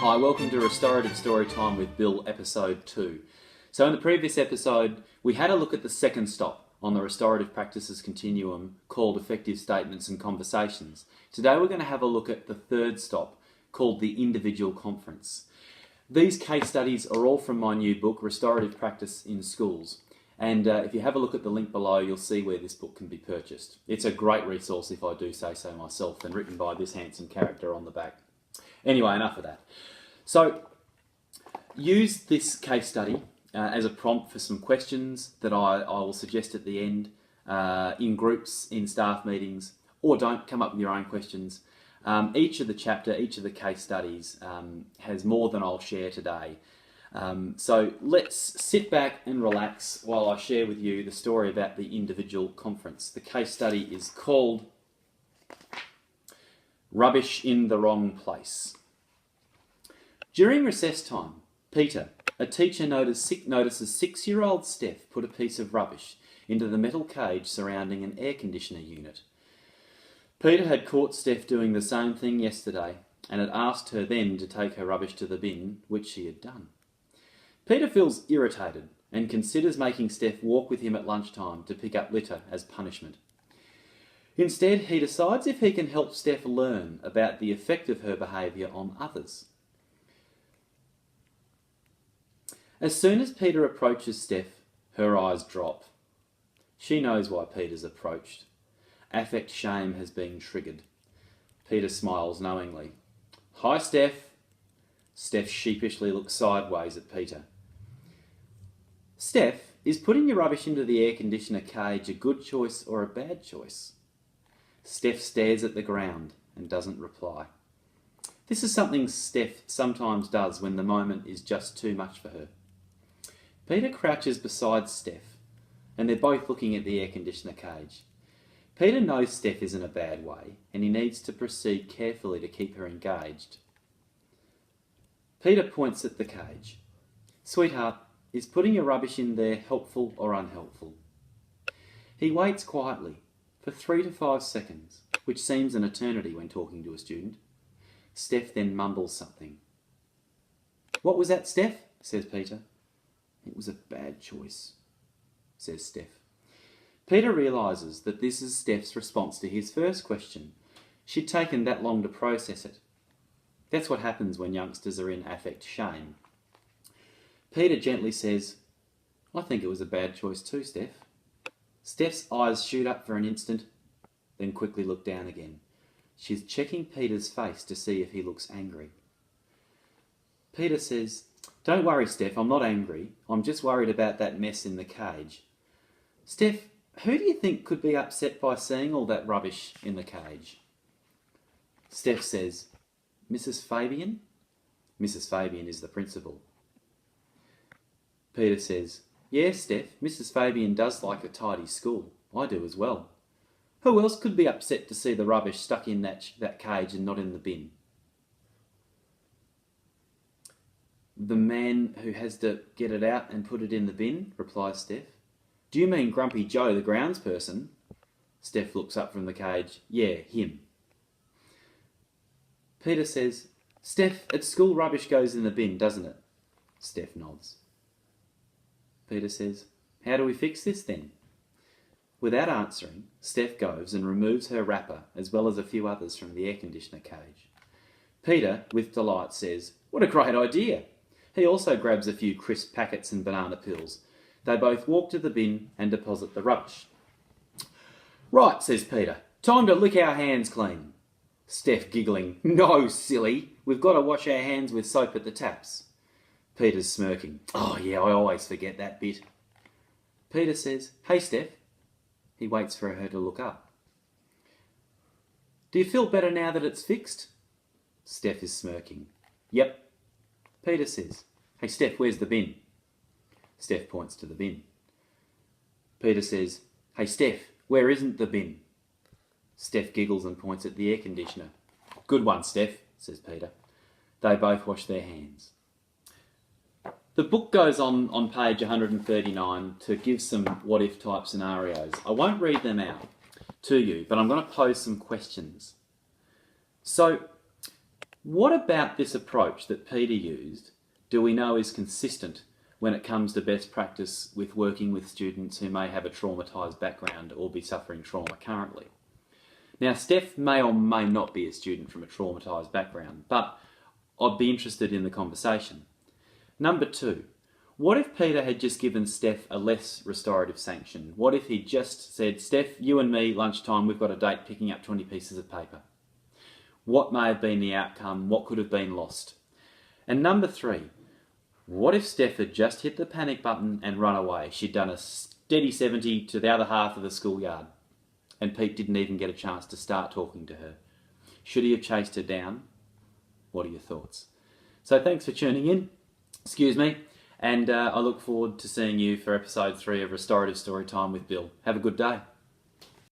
Hi, welcome to Restorative Storytime with Bill, episode 2. So in the previous episode, we had a look at the second stop on the restorative practices continuum called effective statements and conversations. Today we're going to have a look at the third stop called the individual conference. These case studies are all from my new book, Restorative Practice in Schools. And if you have a look at the link below, you'll see where this book can be purchased. It's a great resource, if I do say so myself, and written by this handsome character on the back. Anyway, enough of that. So, use this case study as a prompt for some questions that I will suggest at the end in groups, in staff meetings, or don't come up with your own questions. Each of the case studies has more than I'll share today. So let's sit back and relax while I share with you the story about the individual conference. The case study is called Rubbish in the Wrong Place. During recess time, Peter, a teacher, notices 6-year-old Steph put a piece of rubbish into the metal cage surrounding an air conditioner unit. Peter had caught Steph doing the same thing yesterday and had asked her then to take her rubbish to the bin, which she had done. Peter feels irritated and considers making Steph walk with him at lunchtime to pick up litter as punishment. Instead, he decides if he can help Steph learn about the effect of her behaviour on others. As soon as Peter approaches Steph, her eyes drop. She knows why Peter's approached. Affect shame has been triggered. Peter smiles knowingly. "Hi, Steph." Steph sheepishly looks sideways at Peter. "Steph, is putting your rubbish into the air conditioner cage a good choice or a bad choice?" Steph stares at the ground and doesn't reply. This is something Steph sometimes does when the moment is just too much for her. Peter crouches beside Steph, and they're both looking at the air conditioner cage. Peter knows Steph is in a bad way, and he needs to proceed carefully to keep her engaged. Peter points at the cage. "Sweetheart, is putting your rubbish in there helpful or unhelpful?" He waits quietly for 3 to 5 seconds, which seems an eternity when talking to a student. Steph then mumbles something. "What was that, Steph?" says Peter. "It was a bad choice," says Steph. Peter realises that this is Steph's response to his first question. She'd taken that long to process it. That's what happens when youngsters are in affect shame. Peter gently says, "I think it was a bad choice too, Steph." Steph's eyes shoot up for an instant, then quickly look down again. She's checking Peter's face to see if he looks angry. Peter says, "Don't worry, Steph, I'm not angry. I'm just worried about that mess in the cage." "Steph, who do you think could be upset by seeing all that rubbish in the cage?" Steph says, "Mrs. Fabian?" Mrs. Fabian is the principal. Peter says, "Yes, Steph, Mrs. Fabian does like a tidy school. I do as well. Who else could be upset to see the rubbish stuck in that cage and not in the bin?" "The man who has to get it out and put it in the bin," replies Steph. "Do you mean Grumpy Joe, the grounds person?" Steph looks up from the cage. "Yeah, him." Peter says, "Steph, at school rubbish goes in the bin, doesn't it?" Steph nods. Peter says, "How do we fix this then?" Without answering, Steph goes and removes her wrapper as well as a few others from the air conditioner cage. Peter, with delight, says, "What a great idea!" He also grabs a few crisp packets and banana peels. They both walk to the bin and deposit the rubbish. "Right," says Peter, "time to lick our hands clean." Steph giggling, "No, silly, we've got to wash our hands with soap at the taps." Peter's smirking, "Oh yeah, I always forget that bit." Peter says, "Hey Steph." He waits for her to look up. "Do you feel better now that it's fixed?" Steph is smirking. "Yep." Peter says, "Hey Steph, where's the bin?" Steph points to the bin. Peter says, "Hey Steph, where isn't the bin?" Steph giggles and points at the air conditioner. "Good one, Steph," says Peter. They both wash their hands. The book goes on page 139 to give some what-if type scenarios. I won't read them out to you, but I'm going to pose some questions. So, What about this approach that Peter used do we know is consistent when it comes to best practice with working with students who may have a traumatised background or be suffering trauma currently? Now, Steph may or may not be a student from a traumatised background, but I'd be interested in the conversation. Number 2, what if Peter had just given Steph a less restorative sanction? What if he just said, Steph, you and me, lunchtime, we've got a date picking up 20 pieces of paper? What may have been the outcome? What could have been lost? And number 3, what if Steph had just hit the panic button and run away? She'd done a steady 70 to the other half of the schoolyard, and Pete didn't even get a chance to start talking to her. Should he have chased her down? What are your thoughts? So thanks for tuning in, and I look forward to seeing you for episode 3 of Restorative Storytime with Bill. Have a good day.